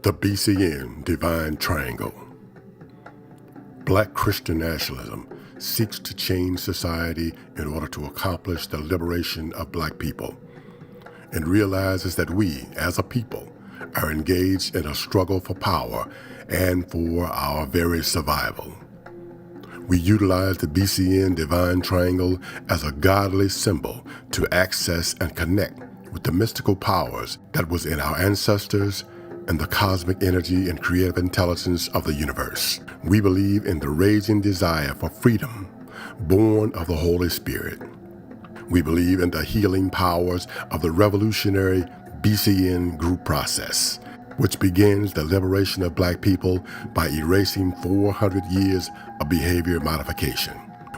The BCN Divine Triangle. Black Christian nationalism seeks to change society in order to accomplish the liberation of Black people, and realizes that we, as a people, are engaged in a struggle for power and for our very survival. We utilize the BCN Divine Triangle as a godly symbol to access and connect with the mystical powers that was in our ancestors and the cosmic energy and creative intelligence of the universe. We believe in the raging desire for freedom, born of the Holy Spirit. We believe in the healing powers of the revolutionary BCN group process, which begins the liberation of Black people by erasing 400 years of behavior modification.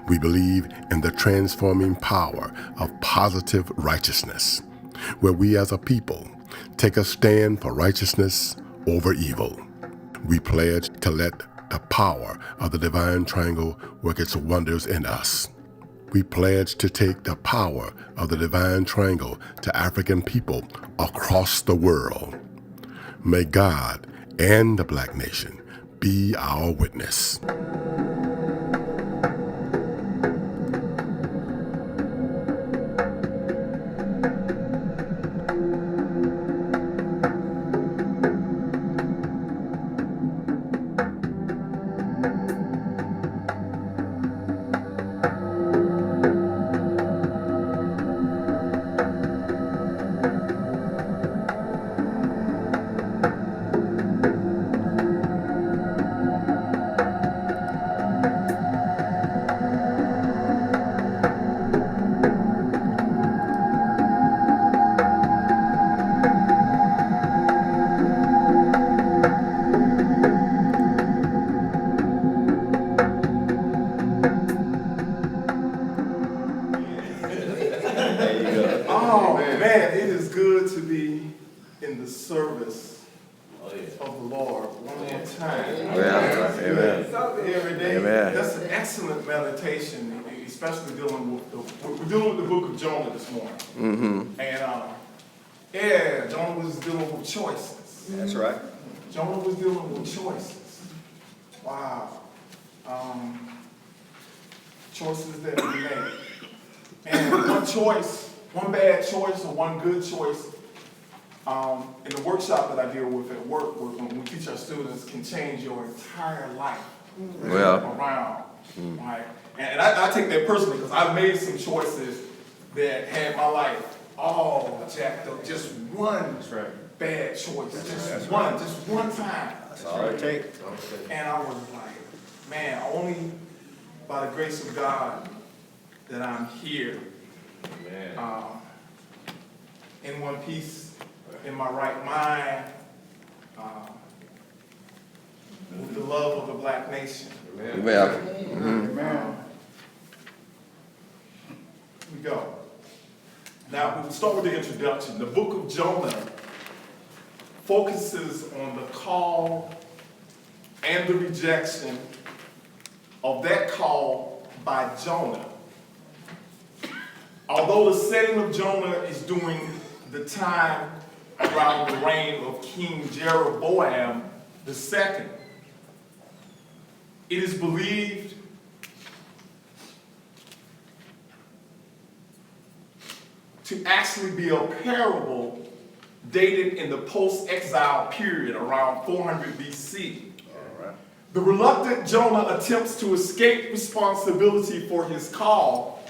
We believe in the transforming power of positive righteousness, where we as a people take a stand for righteousness over evil. We pledge to let the power of the Divine Triangle work its wonders in us. We pledge to take the power of the Divine Triangle to African people across the world. May God and the Black nation be our witness. Oh man, it is good to be in the service of the Lord one more time. Every day. Amen. That's an excellent meditation, especially dealing with we're dealing with the Book of Jonah this morning. Mm-hmm. And Jonah was dealing with choices. That's right. Jonah was dealing with choices. Wow. Choices that we made. And one bad choice or one good choice, in the workshop that I deal with at work, when we teach our students, can change your entire life around. Right? And I take that personally because I've made some choices that had my life all jacked up. Just one bad choice, just one time. That's all it takes. And I was like, man, only by the grace of God that I'm here. In one piece, in my right mind, with the love of the Black nation. Amen. We go. Now, we'll start with the introduction. The Book of Jonah focuses on the call and the rejection of that call by Jonah. Although the setting of Jonah is during the time around the reign of King Jeroboam II, it is believed to actually be a parable dated in the post-exile period around 400 BC. The reluctant Jonah attempts to escape responsibility for his call,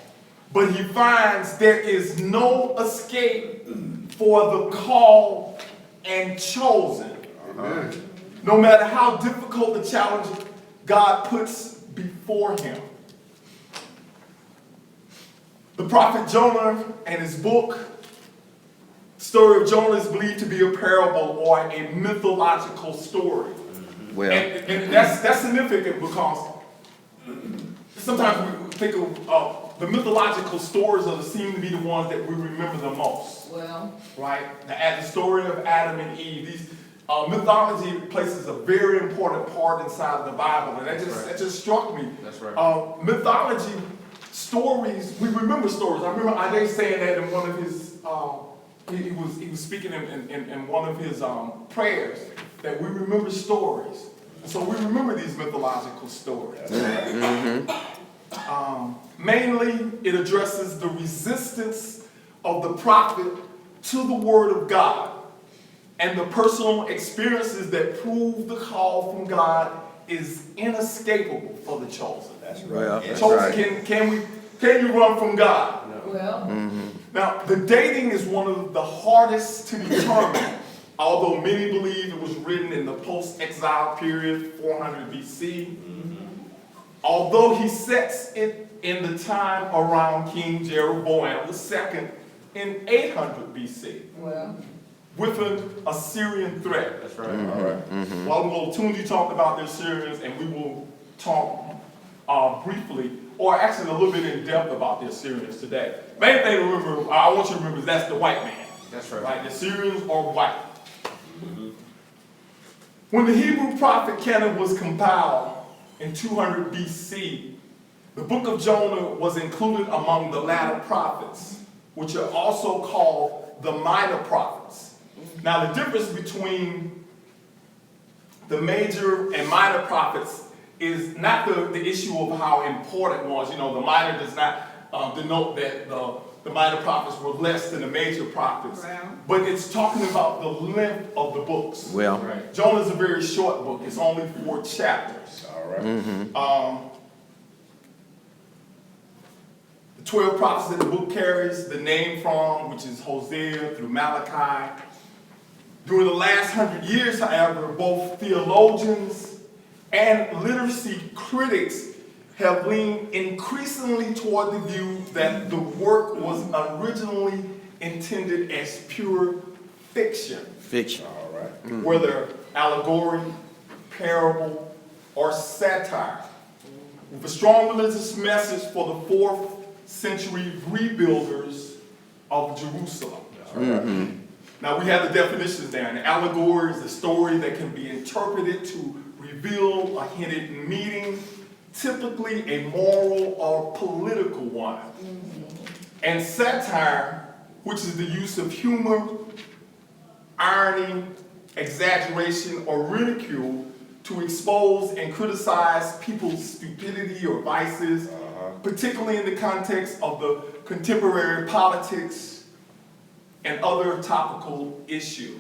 but he finds there is no escape for the called and chosen. No matter how difficult the challenge God puts before him. The prophet Jonah and his book, story of Jonah, is believed to be a parable or a mythological story. And that's significant because sometimes we think of the mythological stories seem to be the ones that we remember the most. Right? The story of Adam and Eve. These mythology places a very important part inside of the Bible, and that just struck me. That's right. Mythology stories, we remember stories. I remember Ade saying that in one of his he was speaking in one of his prayers. that we remember stories. So we remember these mythological stories. Mainly, it addresses the resistance of the prophet to the word of God and the personal experiences that prove the call from God is inescapable for the chosen. That's right. right. Chosen, can you run from God? No. Well, Now, the dating is one of the hardest to determine, although many believe it was written in the post-exile period, 400 BC. Although he sets it in the time around King Jeroboam II in 800 BC well, with an Assyrian threat. That's right. All right. While we'll Tunji talk about the Assyrians, and we will talk briefly, or actually a little bit in depth about the Assyrians today. Main thing to remember, I want you to remember, is that's the white man. That's right. Right? The Assyrians are white. When the Hebrew prophet canon was compiled in 200 BC, the Book of Jonah was included among the latter prophets, which are also called the minor prophets. Now, the difference between the major and minor prophets is not the issue of how important was. You know, the minor does not denote that the minor prophets were less than the major prophets. Well. But it's talking about the length of the books. Well. Right. Jonah is a very short book. It's only 4 chapters. All right. The 12 prophets that the book carries the name from, which is Hosea through Malachi. During the last 100 years, however, both theologians and literacy critics have leaned increasingly toward the view that the work was originally intended as pure fiction, Fiction. All right. whether allegory, parable, or satire, with a strong religious message for the 4th century rebuilders of Jerusalem. Now we have the definitions there. An allegory is a story that can be interpreted to reveal a hidden meaning, typically a moral or political one. And satire, which is the use of humor, irony, exaggeration, or ridicule to expose and criticize people's stupidity or vices, particularly in the context of the contemporary politics and other topical issues.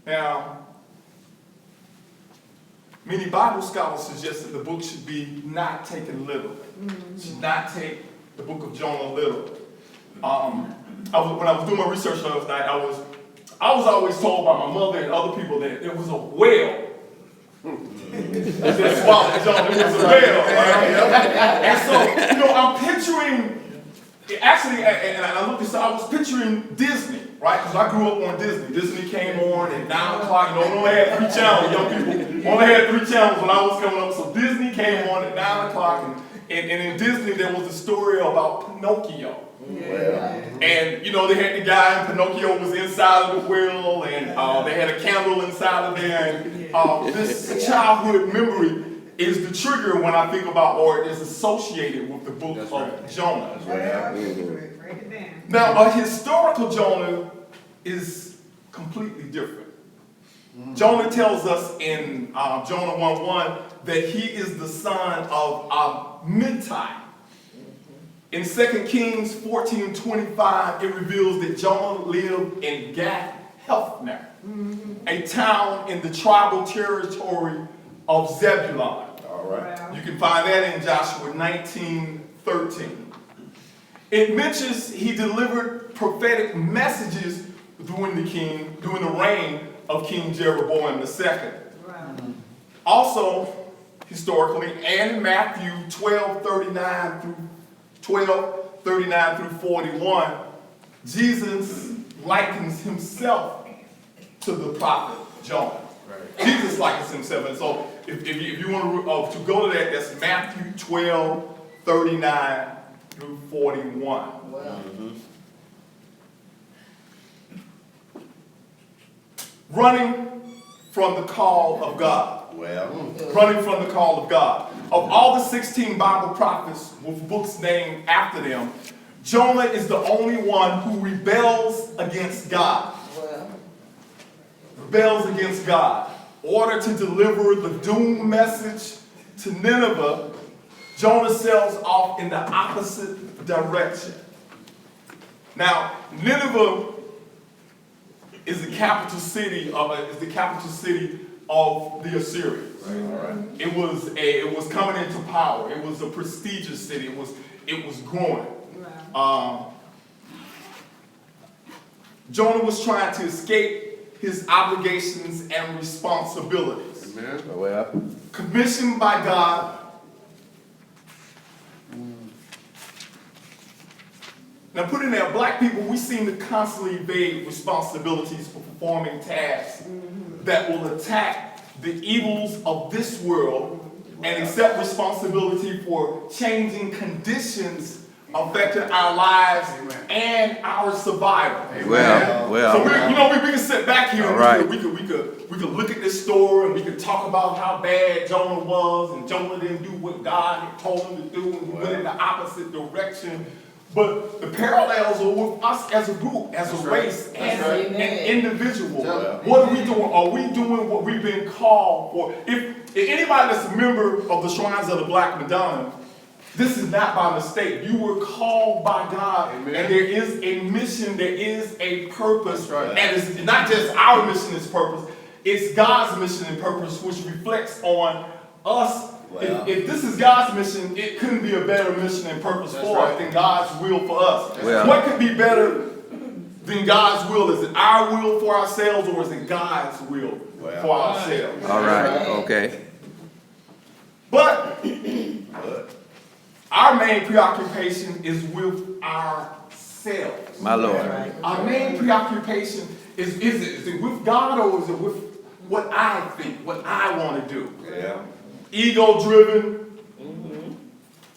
Now, many Bible scholars suggest that the book should be not taken literally. Should not take the Book of Jonah literally. When I was doing my research last night, I was always told by my mother and other people that it was a whale that swallowed Jonah. It was a whale, right? And so, you know, I'm picturing, actually, and I looked this up, I was picturing Disney, right? Because I grew up on Disney. Disney came on at 9 o'clock. You know, we only had 3 channels, young people. Only had 3 channels when I was coming up. So Disney came on at 9 o'clock. And in Disney, there was a story about Pinocchio. And, you know, they had the guy, and Pinocchio was inside of the wheel, and they had a candle inside of there. And this childhood memory is the trigger when I think about, or is associated with the Book of Jonah. break it down. Now, a historical Jonah is completely different. Jonah tells us in Jonah 1:1 that he is the son of Amittai. In 2 Kings 14:25, it reveals that Jonah lived in Gath-Hephner, a town in the tribal territory of Zebulun. All right. Well, You can find that in Joshua 19:13. It mentions he delivered prophetic messages during the reign of King Jeroboam II. well, Also, historically, and in Matthew 12:39 through 41, Jesus likens himself to the prophet Jonah. Right. Jesus likens himself. And so if you want to go to that, that's Matthew 12:39 through 41. well, Running from the call of God. Well. Running from the call of God. Of all the 16 Bible prophets with books named after them, Jonah is the only one who rebels against God. well, rebels against God. Order to deliver the doom message to Nineveh, Jonah sails off in the opposite direction. Now, Nineveh is the capital city of the Assyrians. Right. It was coming into power. It was a prestigious city. It was growing. Right. Jonah was trying to escape his obligations and responsibilities. Amen. Well, Commissioned by God. Now put in there, black people, we seem to constantly evade responsibilities for performing tasks that will attack the evils of this world and accept responsibility for changing conditions affecting our lives and our survival. well. So we can sit back here and All right. we could look at this story and we could talk about how bad Jonah was and Jonah didn't do what God had told him to do and he went in the opposite direction. But the parallels are with us as a group, as a race, as an individual. What are we doing? Are we doing what we've been called for? If anybody that's a member of the Shrines of the Black Madonna, this is not by mistake. You were called by God, and there is a mission, there is a purpose, and it's not just our mission and purpose, it's God's mission and purpose, which reflects on us. If this is God's mission, it couldn't be a better mission and purpose for us than God's will for us. What could be better than God's will? Is it our will for ourselves, or is it God's will for ourselves? All right. Okay. But our main preoccupation is with ourselves. My Lord. Our main preoccupation is it with God, or is it with what I think, what I want to do? Ego-driven,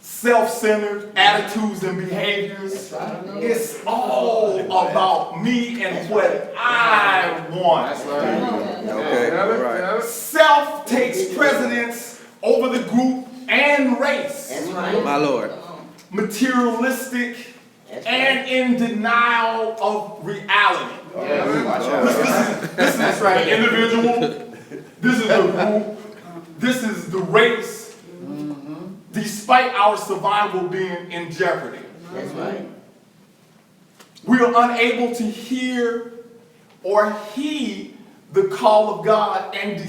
self-centered attitudes and behaviors. It's all about me and what I want. Okay. All right. Self takes precedence over the group and race. My Lord. Materialistic and in denial of reality. This is the individual. This is the group. This is the race. Despite our survival being in jeopardy. That's right. We are unable to hear or heed the call of God and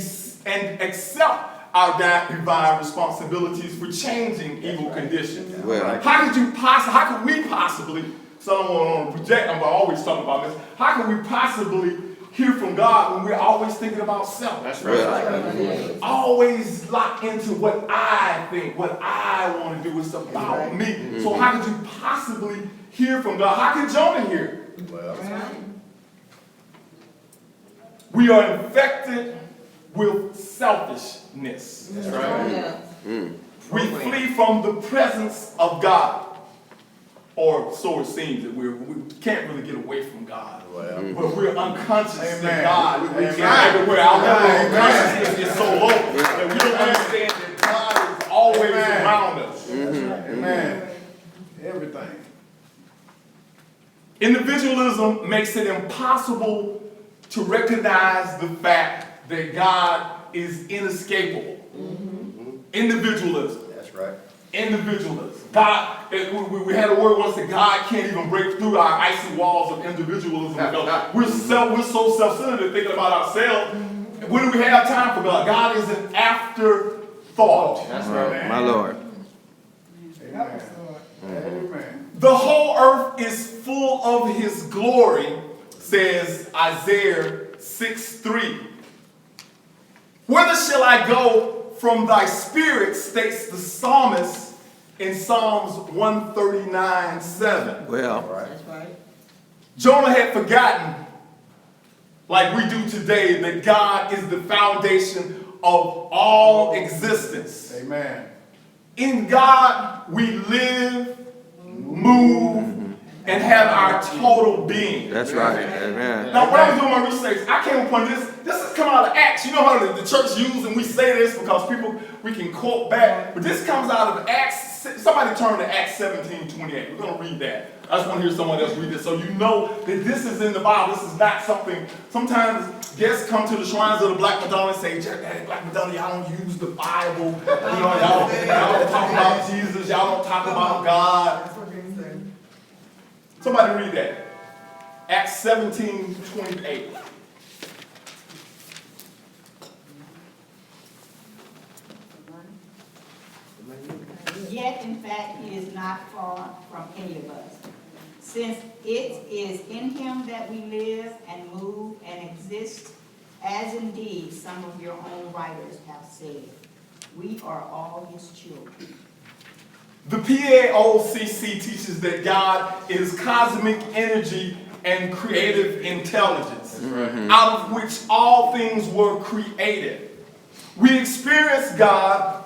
accept our divine responsibilities for changing evil conditions. Well. How could we possibly, so I don't want to project, I'm always talking about this, how can we possibly hear from God when we're always thinking about self? That's right. Always locked into what I think, what I want to do. It's about me. So how could you possibly hear from God? How can Jonah hear? We are infected with selfishness. That's right. Yeah. We flee from the presence of God. Or so it seems that we can't really get away from God. But we're unconscious that God. We can't everywhere. Our level of consciousness is so low that we don't understand that God is always around us. Amen. Everything. Individualism makes it impossible to recognize the fact that God is inescapable. Individualism. That's right. Individualism. God, we had a word once that God can't even break through our icy walls of individualism. We're so self-centered thinking about ourselves. When do we have time for God? God is an afterthought. That's right, man. My Lord. Amen. Amen. The whole earth is full of his glory, says Isaiah 6:3. Whither shall I go from thy spirit, states the psalmist in Psalms 139:7. Well. That's right. Jonah had forgotten, like we do today, that God is the foundation of all existence. Amen. In God, we live, move, and have our total being. That's right. Amen. Now, when I was doing my research, I came upon this. This has come out of Acts. You know how the church uses, and we say this because we can quote back. But this comes out of Acts. Somebody turn to Acts 17:28. We're going to read that. I just want to hear someone else read it so you know that this is in the Bible. This is not something. Sometimes guests come to the shrines of the Black Madonna and say, "Hey, Black Madonna, y'all don't use the Bible. Y'all don't talk about Jesus. Y'all don't talk about God." That's what they say. Somebody read that. Acts 17:28. Yet, in fact, he is not far from any of us, since it is in him that we live and move and exist, as indeed some of your own writers have said. We are all his children. The PAOCC teaches that God is cosmic energy and creative intelligence, out of which all things were created. We experience God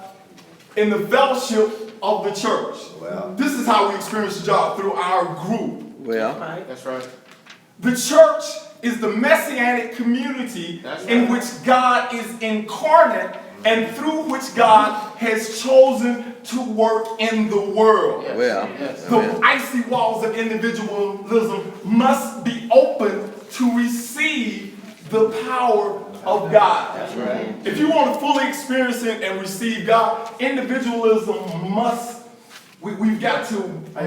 in the fellowship of the church. Well. This is how we experience God, through our group. Well, That's right. The church is the messianic community That's in right. which God is incarnate and through which God has chosen to work in the world. well, The icy walls of individualism must be open to receive the power of God. That's right. If you want to fully experience it and receive God, individualism we've got to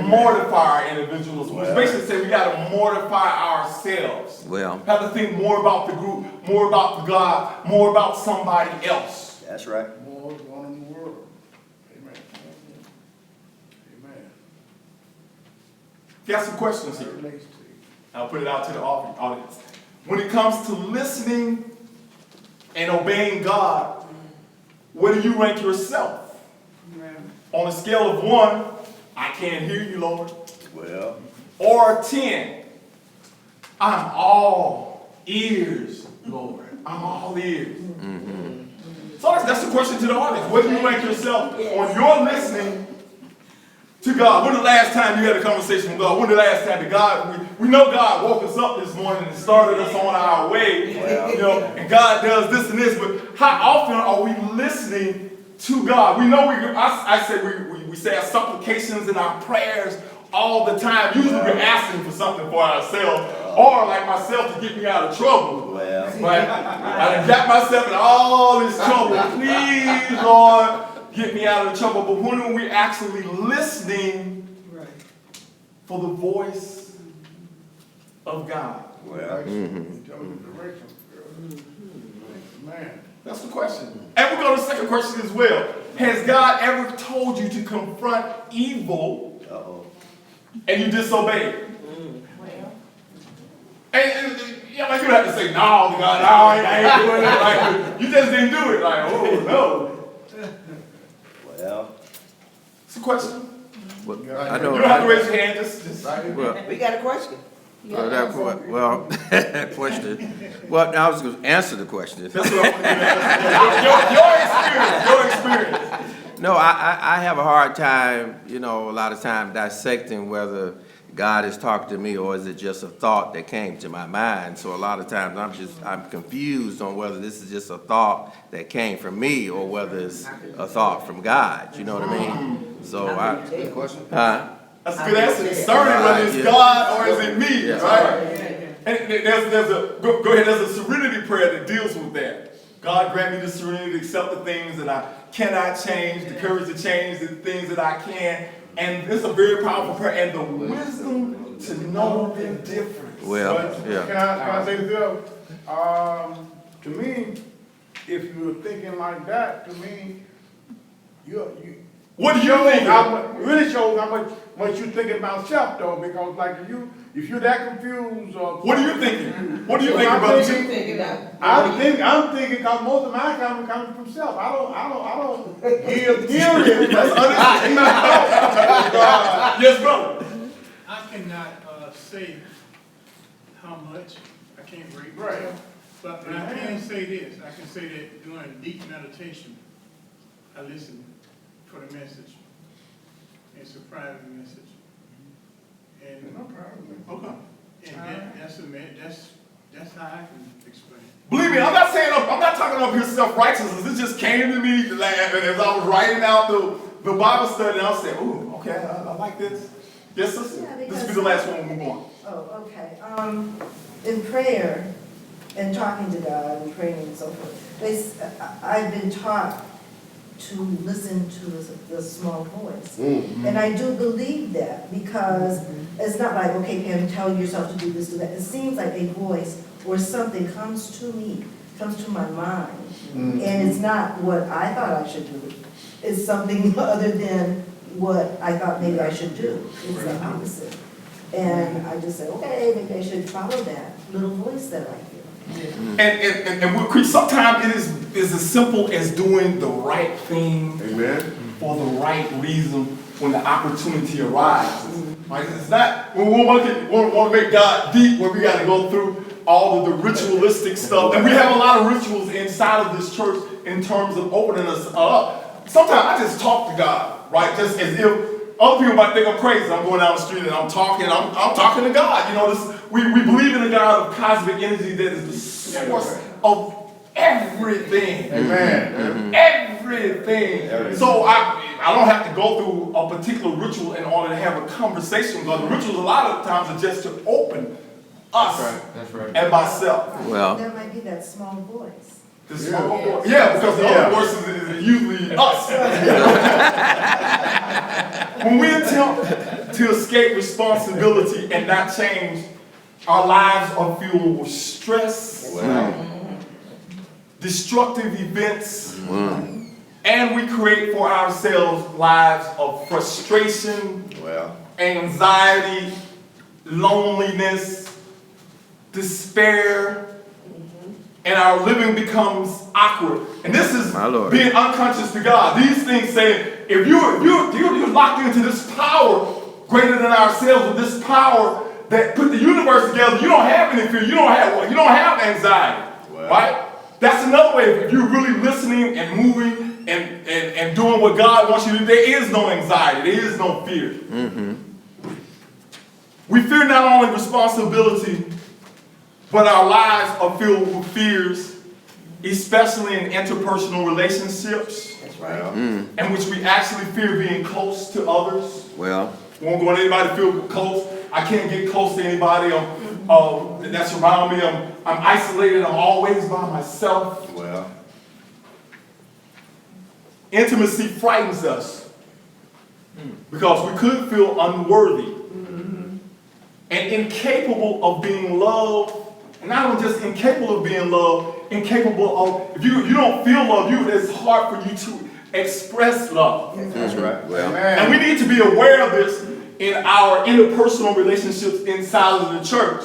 mortify our individualism. Which basically say we got to mortify ourselves. well, Have to think more about the group, more about God, more about somebody else. that's right. More going in the world. Amen. Amen. Got some questions That here. relates to you. I'll put it out to the audience. When it comes to listening and obeying God, where do you rank yourself? Amen. On a scale of 1, I can't hear you, Lord. Well, Or 10, I'm all ears, Lord. I'm all ears. So that's the question to the audience. Where do you rank yourself on your listening to God? When the last time you had a conversation with God? When the last time that God, we know God woke us up this morning and started us on our way, and God does this and this, but how often are we listening to God? We know I say we say our supplications and our prayers all the time. Usually we're asking for something for ourselves, or like myself, to get me out of trouble. well, Right? I done got myself in all this trouble. Please, Lord, get me out of the trouble. But when are we actually listening Right. for the voice of God? well, Tell me the direction, girl. Man. That's the question. And we go to the second question as well. Has God ever told you to confront evil and you disobeyed? And you don't have to say, no, God, no, I ain't doing it. Like, you just didn't do it. Like, oh, no. well. It's a question. Well, You I don't have to raise your hand. Just Well, We got a question. question. Well, I was going to answer the question. that's what I want to do. Your experience. No, I have a hard time, a lot of times dissecting whether God is talking to me or is it just a thought that came to my mind. So a lot of times I'm confused on whether this is just a thought that came from me or whether it's a thought from God. You know what I mean? So Good question. That's a good answer. Discerning whether it's God or is it me, Yes. right? And go ahead. There's a serenity prayer that deals with that. God grant me the serenity to accept the things that I cannot change, the courage to change the things that I can. And it's a very powerful prayer, and the wisdom to know the difference. Well, But yeah. Can I say this? To me, if you're thinking like that, to me, What do you think? really shows how much you thinking about self though, because like if you're that confused or. What are you thinking? What do you think about What you it? thinking of? I'm thinking because most of my comment coming from self. I don't give it. Yes, brother. I cannot say how much, I can't rate Right. myself, but I can say this, I can say that during deep meditation, I listen for the message. It's a private message. And, No problem. Okay. and that's how I can explain it. Believe me, I'm not talking about his self-righteousness. It just came to me as I was writing out the Bible study, and I said, ooh, okay, I like this. Yes, sister? Yeah, This will be because- the last one we'll move on. Oh, okay. In prayer and talking to God and praying and so forth, I've been taught to listen to the small voice. And I do believe that because it's not like, okay, Pam, tell yourself to do this, do that. It seems like a voice or something comes to me, comes to my mind. And it's not what I thought I should do. It's something other than what I thought maybe I should do. It's the opposite. And I just said, okay, maybe I should follow that little voice that I hear. And we'll sometimes it is as simple as doing the right thing for the right reason when the opportunity arises. Right? It's not, we want to make God deep where we got to go through all of the ritualistic stuff. And we have a lot of rituals inside of this church in terms of opening us up. Sometimes I just talk to God, right? Just as if other people might think I'm crazy. I'm going down the street and I'm talking to God. You know, we believe in a God of cosmic energy that is the source of everything. Amen. Everything. So I don't have to go through a particular ritual in order to have a conversation with God. The rituals a lot of times are just to open us and myself. Well, That might be that small voice. The small voice. Yeah, because the other voices is usually us. When we attempt to escape responsibility and not change, our lives are filled with stress, destructive events, and we create for ourselves lives of frustration, anxiety, loneliness, despair, and our living becomes awkward. And this is being unconscious to God. These things say, if you're locked into this power greater than ourselves, with this power that put the universe together, you don't have any fear. You don't have anxiety, right? That's another way. If you're really listening and moving and doing what God wants you to do, there is no anxiety. There is no fear. We fear not only responsibility, but our lives are filled with fears, especially in interpersonal relationships. That's right. In which we actually fear being close to others. well, Won't go to anybody to feel close. I can't get close to anybody that's around me. I'm isolated. I'm always by myself. Intimacy frightens us because we could feel unworthy and incapable of being loved. And not only just incapable of being loved, incapable of, if you don't feel love, it's hard for you to express love. that's right. Well, And we need to be aware of this in our interpersonal relationships inside of the church.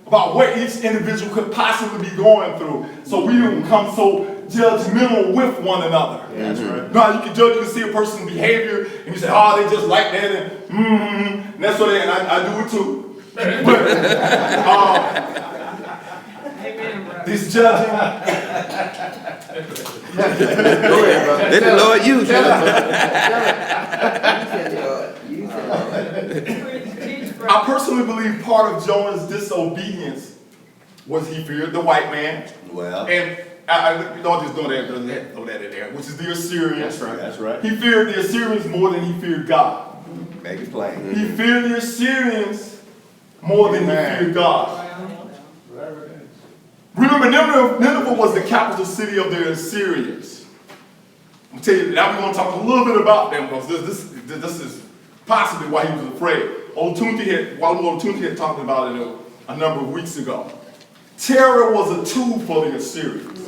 About what each individual could possibly be going through. So we don't become so judgmental with one another. that's right. No, you can judge, you can see a person's behavior, and you say, oh, they just like that, and that's what and I do it too. But, this judging. Go ahead, brother. Let the Lord use you. I personally believe part of Jonah's disobedience was he feared the white man. And I don't just throw that in there, which is the Assyrians. That's right. He feared the Assyrians more than he feared God. Make it plain. He feared the Assyrians more than he feared God. Remember, Nineveh was the capital city of the Assyrians. I'm going to tell you, now we're going to talk a little bit about them because this is possibly why he was afraid. Old Timothy had talked about it a number of weeks ago. Terror was a tool for the Assyrians.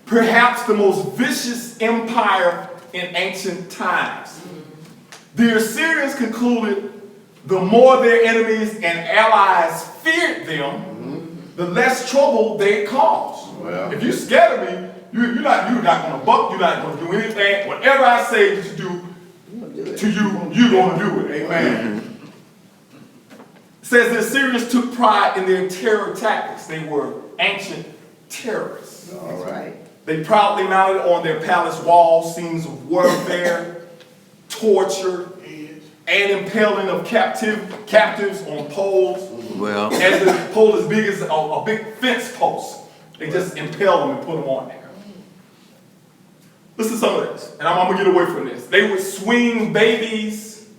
Perhaps the most vicious empire in ancient times. The Assyrians concluded the more their enemies and allies feared them, the less trouble they caused. If you're scared of me, you're not going to buck, you're not going to do anything. Whatever I say to do to you, you're going to do it. Amen. It says the Assyrians took pride in their terror tactics. They were ancient terrorists. All right. They proudly mounted on their palace walls scenes of warfare, torture, and impaling of captives on poles. Well, As the pole as big as a big fence post. They just impale them and put them on there. Listen to some of this, and I'm going to get away from this. They would swing babies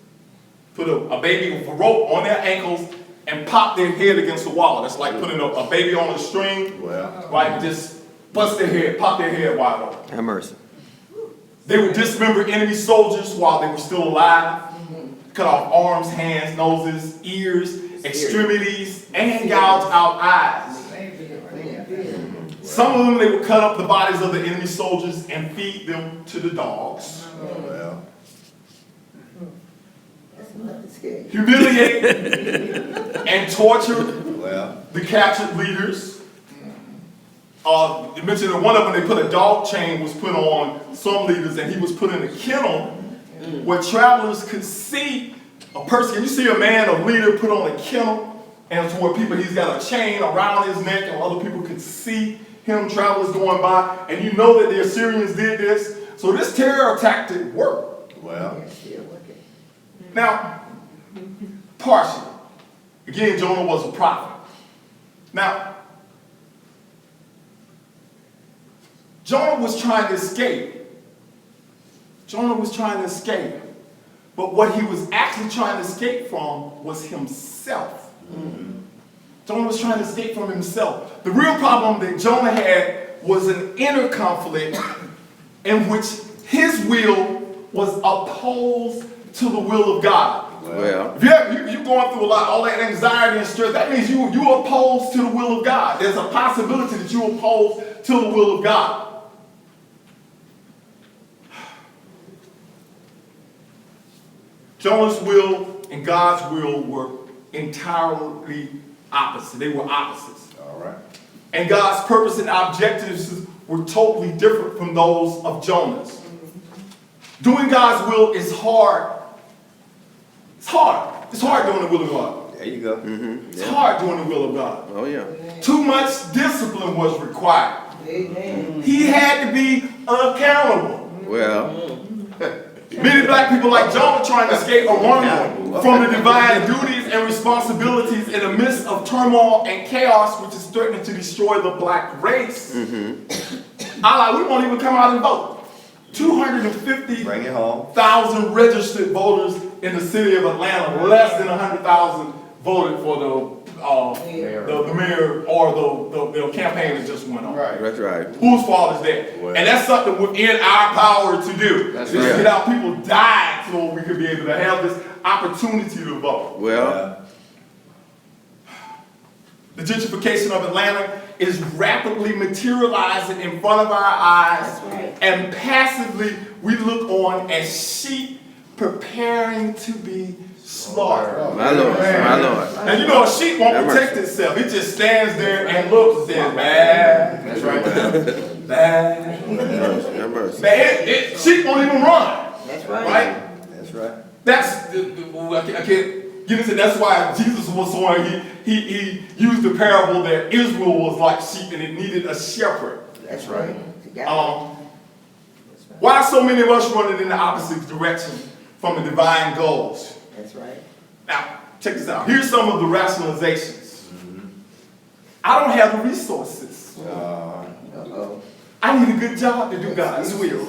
put a baby with a rope on their ankles and pop their head against the wall. That's like putting a baby on a string, right? Just bust their head, pop their head wide open. Have mercy. They would dismember enemy soldiers while they were still alive, cut off arms, hands, noses, ears, extremities, and gouge out eyes. Some of them, they would cut up the bodies of the enemy soldiers and feed them to the dogs. Humiliate and torture the captured leaders. You mentioned that one of them, they put a dog chain was put on some leaders, and he was put in a kennel where travelers could see a person. Can you see a man, a leader, put on a kennel, and it's where people, he's got a chain around his neck, and other people could see him, travelers going by, and you know that the Assyrians did this. So this terror tactic worked. Now, partially. Again, Jonah was a prophet. Now, Jonah was trying to escape. Jonah was trying to escape. But what he was actually trying to escape from was himself. Jonah was trying to escape from himself. The real problem that Jonah had was an inner conflict in which his will was opposed to the will of God. If you're going through all that anxiety and stress, that means you're opposed to the will of God. There's a possibility that you're opposed to the will of God. Jonah's will and God's will were entirely opposite. They were opposites. And God's purpose and objectives were totally different from those of Jonah's. Doing God's will is hard. It's hard. It's hard doing the will of God. There you go. It's hard doing the will of God. Oh, yeah. Too much discipline was required. He had to be accountable. Well, Many black people like Jonah trying to escape or run from the divine duties and responsibilities in the midst of turmoil and chaos, which is threatening to destroy the black race. We won't even come out and vote. 250,000 registered voters in the city of Atlanta. Less than 100,000 voted for the mayor or the campaign that just went on. that's right. Whose fault is that? And that's something within our power to do. Just get out people died so we could be able to have this opportunity to vote. The gentrification of Atlanta is rapidly materializing in front of our eyes, and passively we look on as sheep preparing to be slaughtered. My Lord, my Lord. And you know, a sheep won't protect itself. It just stands there and looks and says, bad. That's right. Bad. Have mercy. Sheep won't even run. That's Right? That's right. That's, I can't get into, that's why Jesus was one, he used the parable that Israel was like sheep and it needed a shepherd. That's right. Why so many of us running in the opposite direction from the divine goals? That's right. Now, check this out. Here's some of the rationalizations. I don't have the resources. I need a good job to do God's will.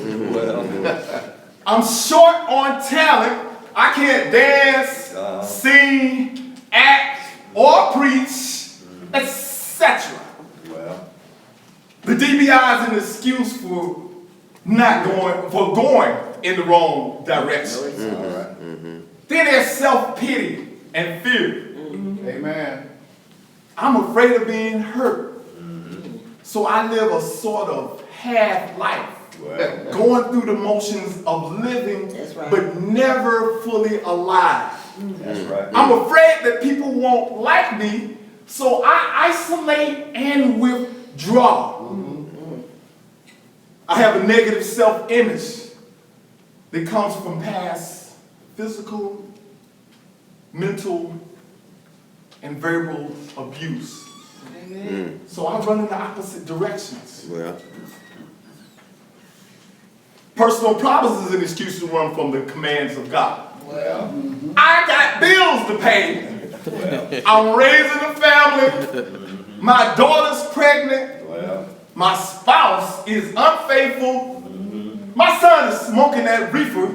I'm short on talent. I can't dance, sing, act, or preach, etc. The DBI is an excuse for going in the wrong direction. Then there's self-pity and fear. Amen. I'm afraid of being hurt. So I live a sort of half life. Going through the motions of living, but never fully alive. I'm afraid that people won't like me, so I isolate and withdraw. I have a negative self-image that comes from past physical, mental, and verbal abuse. So I run in the opposite directions. Personal problems is an excuse to run from the commands of God. I got bills to pay. I'm raising a family. My daughter's pregnant. My spouse is unfaithful. My son is smoking that reefer.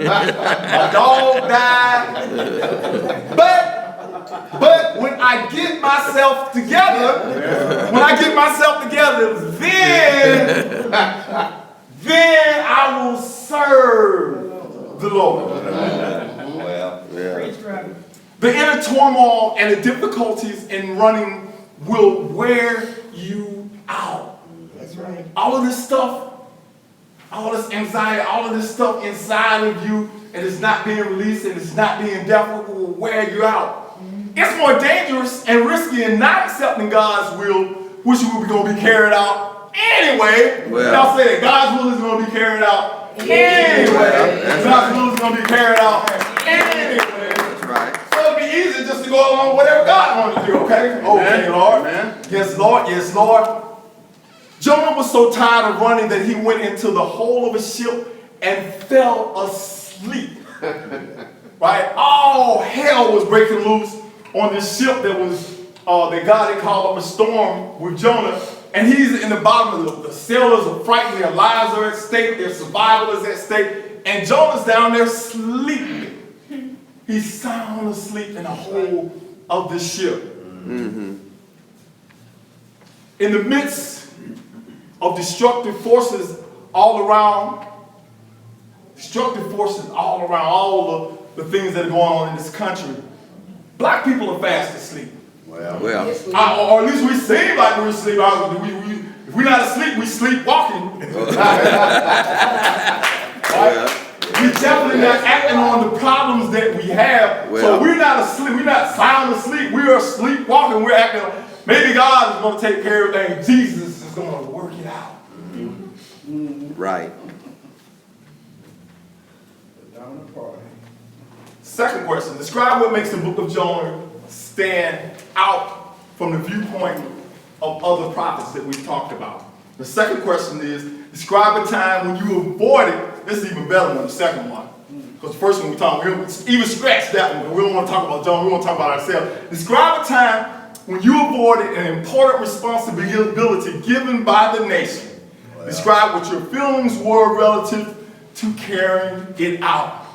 My dog died. But when I get myself together, then I will serve the Lord. Well, yeah. Preach, brother. The inner turmoil and the difficulties in running will wear you out. That's right. All of this stuff, all this anxiety, all of this stuff inside of you, and it's not being released and it's not being dealt with, will wear you out. It's more dangerous and risky in not accepting God's will, which will be going to be carried out anyway. Well. Y'all say that God's will is going to be carried out anyway. God's will is going to be carried out anyway. That's right. So it'd be easy just to go along with whatever God wanted to do, okay? Okay, Lord. Yes, Lord. Yes, Lord. Jonah was so tired of running that he went into the hold of a ship and fell asleep. Right? All hell was breaking loose on this ship that was that God had called up a storm with Jonah. And he's in the bottom of the sailors are frightened, their lives are at stake, their survival is at stake, and Jonah's down there sleeping. He's sound asleep in the hold of the ship. In the midst of destructive forces all around, all the things that are going on in this country, black people are fast asleep. Well, Or at least we seem like we're asleep. If we're not asleep, we sleepwalking. Right? We definitely not acting on the problems that we have. So we're not asleep. We're not sound asleep. We are sleepwalking. We're acting like maybe God is going to take care of things. Jesus is going to work it out. right. Down the party. Second question. Describe what makes the Book of Jonah stand out from the viewpoint of other prophets that we've talked about. The second question is, describe a time when you avoided, this is even better than the second one. Because the first one we talked about, we even scratched that one, but we don't want to talk about Jonah, we want to talk about ourselves. Describe a time when you avoided an important responsibility given by the nation. Describe what your feelings were relative to carrying it out.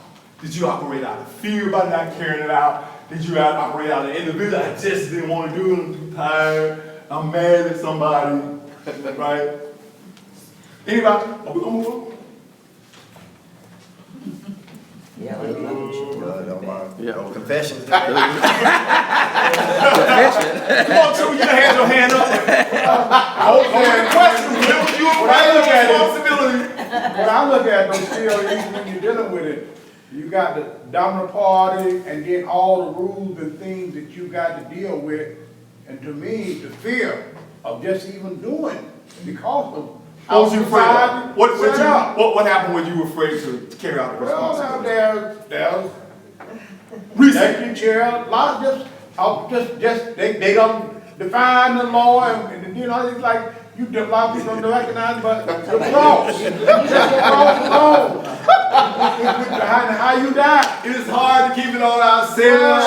Did you operate out of fear by not carrying it out? Did you operate out of individual? I just didn't want to do it. I'm too tired. I'm mad at somebody. Right? Anybody? Are we going to move on? Confessions. Come on, True, you had your hand up. Okay, question. When you avoid responsibility. When I look at those still, even when you're dealing with it, you got the dominant party and then all the rules and things that you got to deal with. And to me, the fear of just even doing it because of What was you afraid of? What happened when you were afraid to carry out the responsibility? Well, there's Recent. electric chair, a lot of just they don't define the law and you know, it's like you a lot of people don't recognize, but the cross, just the cross alone. How you die. It is hard to keep it on ourselves.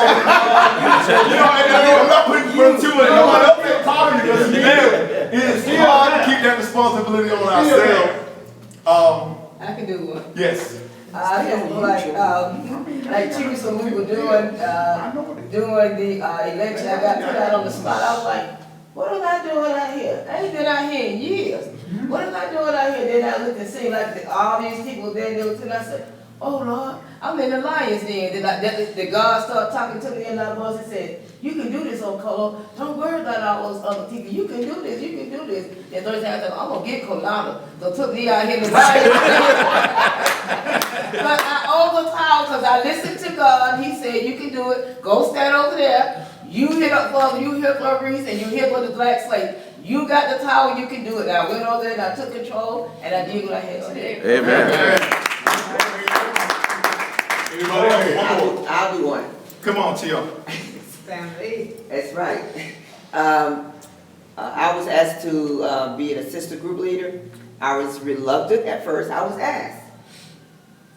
I'm not putting you to it. No one else ain't talking to us. It is hard to keep that responsibility on ourselves. I can do one. Yes. Like Tuesday when we were doing the election, I got put out on the spot. I was like, what am I doing out here? I ain't been out here in years. What am I doing out here? Then I looked and seen like all these people there, and I said, oh Lord, I'm in the lion's den. Then the God started talking to me in that voice and said, you can do this, O'Connor. Don't worry about all those other people. You can do this, you can do this. And Thursday I said, I'm going to get Colada. So took me out here in the lion's den. But I overpowered because I listened to God. He said, you can do it. Go stand over there. You here for a reason. You here for the black slave. You got the power. You can do it. And I went over there and I took control and I did what I had to do. Amen. Anybody else? One more. I'll do one. Come on, Tia. Family. That's right. I was asked to be an assistant group leader. I was reluctant at first. I was asked.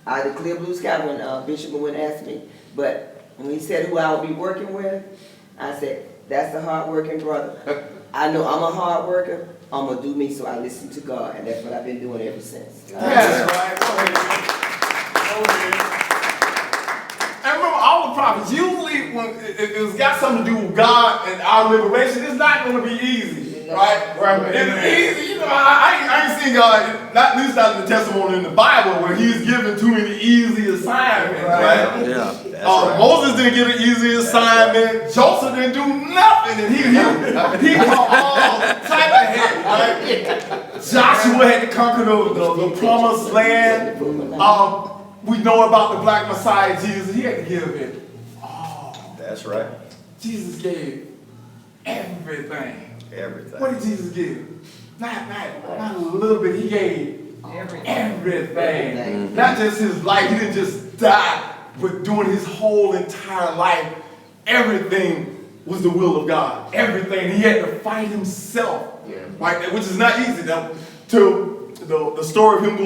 I had a clear blue sky when Bishop went and asked me. But when he said who I would be working with, I said, that's a hard-working brother. I know I'm a hard worker, I'm gonna do me, so I listen to God, and that's what I've been doing ever since. That's right. And remember, all the prophets, usually when it's got something to do with God and our liberation, it's not going to be easy, right? It's easy, you know, I ain't seen God, not at least not in the testimony in the Bible, where he's given too many easy assignments, right? Yeah, that's right. Moses didn't get an easy assignment. Joseph didn't do nothing, and he caught all type of hate, right? Joshua had to conquer the promised land. We know about the black Messiah, Jesus. He had to give it all. That's right. Jesus gave everything. Everything. What did Jesus give? Not a little bit. He gave everything. Not just his life. He didn't just die, but during his whole entire life, everything was the will of God. Everything. He had to fight himself, right? Which is not easy. Now, to the story of him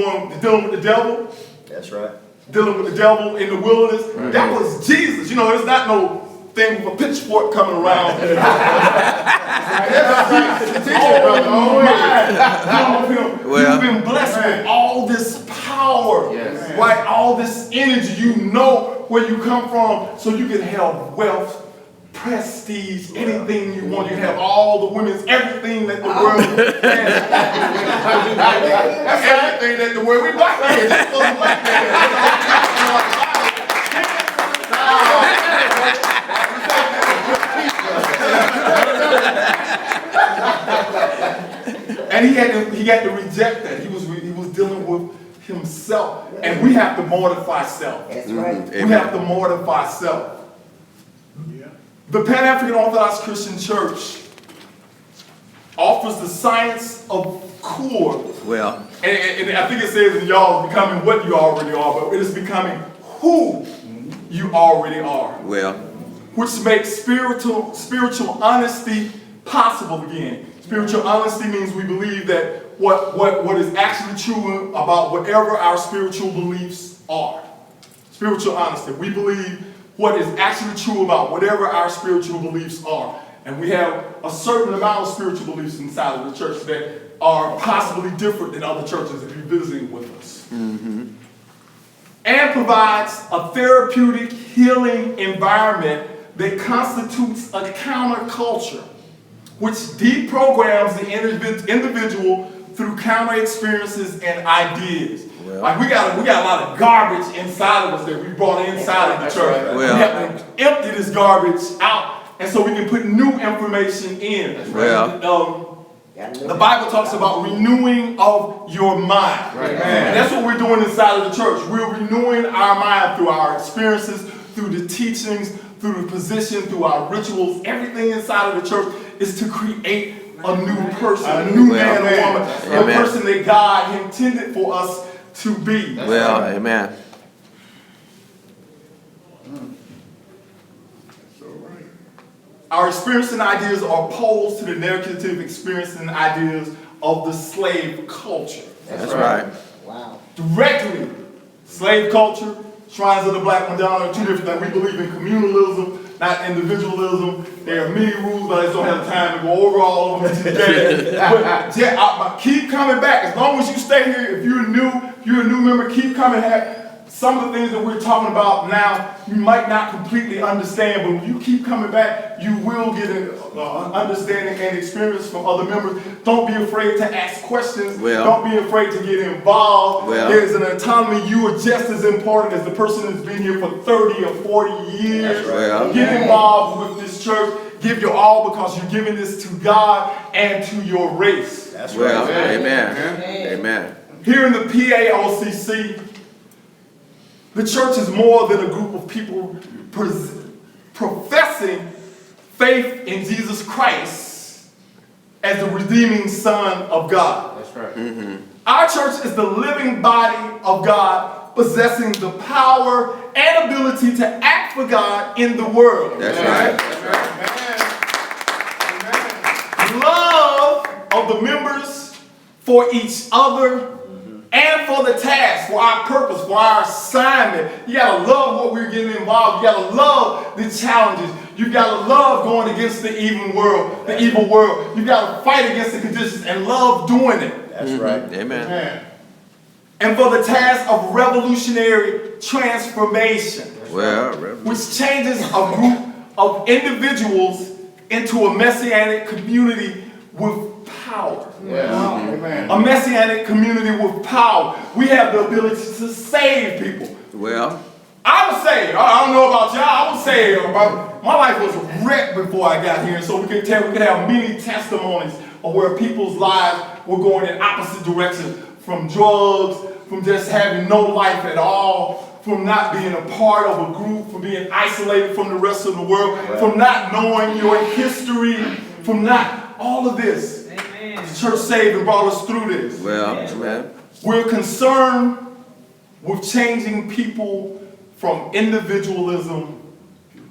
dealing with the devil. That's right. Dealing with the devil in the wilderness. Right. That was Jesus. You know, there's not no thing with a pitchfork coming around. You've been blessed with all this power, right? All this energy. You know where you come from, so you can have wealth, prestige, anything you want. You can have all the women's, everything that the world has. That's everything that the world, we black men, just those black men. And he had to reject that. He was dealing with himself. And we have to mortify self. That's right. We have to mortify self. The Pan-African Orthodox Christian Church offers the science of core. Well. And I think it says in y'all becoming what you already are, but it is becoming who you already are. Well. Which makes spiritual honesty possible again. Spiritual honesty means we believe that what is actually true about whatever our spiritual beliefs are. Spiritual honesty. We believe what is actually true about whatever our spiritual beliefs are. And we have a certain amount of spiritual beliefs inside of the church that are possibly different than other churches if you're visiting with us. Mm-hmm. And provides a therapeutic healing environment that constitutes a counterculture, which deprograms the individual through counter experiences and ideas. Well, like we got a lot of garbage inside of us that we brought inside of the church. Right. Well, we have to empty this garbage out, and so we can put new information in. Well, the Bible talks about renewing of your mind. Right. And that's what we're doing inside of the church. We're renewing our mind through our experiences, through the teachings, through the position, through our rituals. Everything inside of the church is to create a new person, a new man or woman, a person that God intended for us to be. Well, amen. Our experience and ideas are opposed to the narrative experience and ideas of the slave culture. That's right. Wow. Directly, slave culture, shrines of the Black Madonna are two different things. We believe in communalism, not individualism. There are many rules, but I just don't have time to go over all of them today. But keep coming back. As long as you stay here, if you're a new member, keep coming back. Some of the things that we're talking about now, you might not completely understand, but when you keep coming back, you will get an understanding and experience from other members. Don't be afraid to ask questions. Don't be afraid to get involved. There's an autonomy. You are just as important as the person that's been here for 30 or 40 years. Get involved with this church. Give your all because you're giving this to God and to your race. That's right. Amen. Amen. Here in the PAOCC, the church is more than a group of people professing faith in Jesus Christ as the redeeming Son of God. That's right. Mm-hmm. Our church is the living body of God, possessing the power and ability to act for God in the world. That's right. That's right. Love of the members for each other and for the task, for our purpose, for our assignment. You gotta love what we're getting involved. You gotta love the challenges. You've got to love going against the evil world. You've got to fight against the conditions and love doing it. That's right. Amen. Man. And for the task of revolutionary transformation, which changes a group of individuals into a messianic community with power. Amen. A messianic community with power. We have the ability to save people. Well, I would say, I don't know about y'all, I would say my life was wrecked before I got here. And so we could have many testimonies of where people's lives were going in opposite directions, from drugs, from just having no life at all, from not being a part of a group, from being isolated from the rest of the world, from not knowing your history, from not all of this. Amen. The church saved and brought us through this. well, amen. We're concerned with changing people from individualism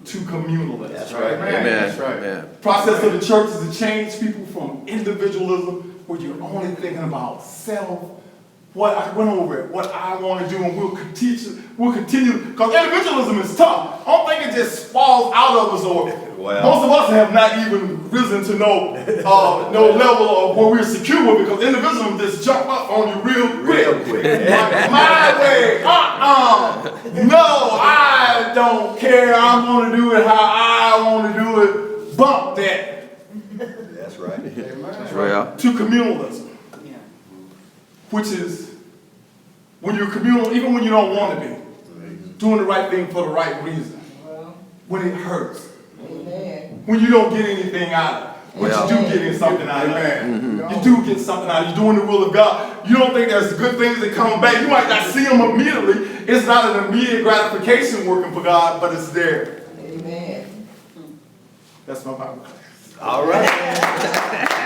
to communalism. That's right. Amen. That's right. Amen. The process of the church is to change people from individualism, where you're only thinking about self, what I went over it, what I want to do, and we'll continue, because individualism is tough. I don't think it just falls out of us, or most of us have not even risen to no level of where we're secure with, because individualism just jump up on you real quick. My way, no, I don't care, I'm going to do it how I want to do it, bump that. That's right. Well, To communalism. Which is when you're communal, even when you don't want to be, doing the right thing for the right reason. When it hurts. Amen. When you don't get anything out of it. But you do get something out of it. You do get something out of it. You're doing the will of God. You don't think there's good things that come back. You might not see them immediately. It's not an immediate gratification working for God, but it's there. Amen. That's my Bible class. All right.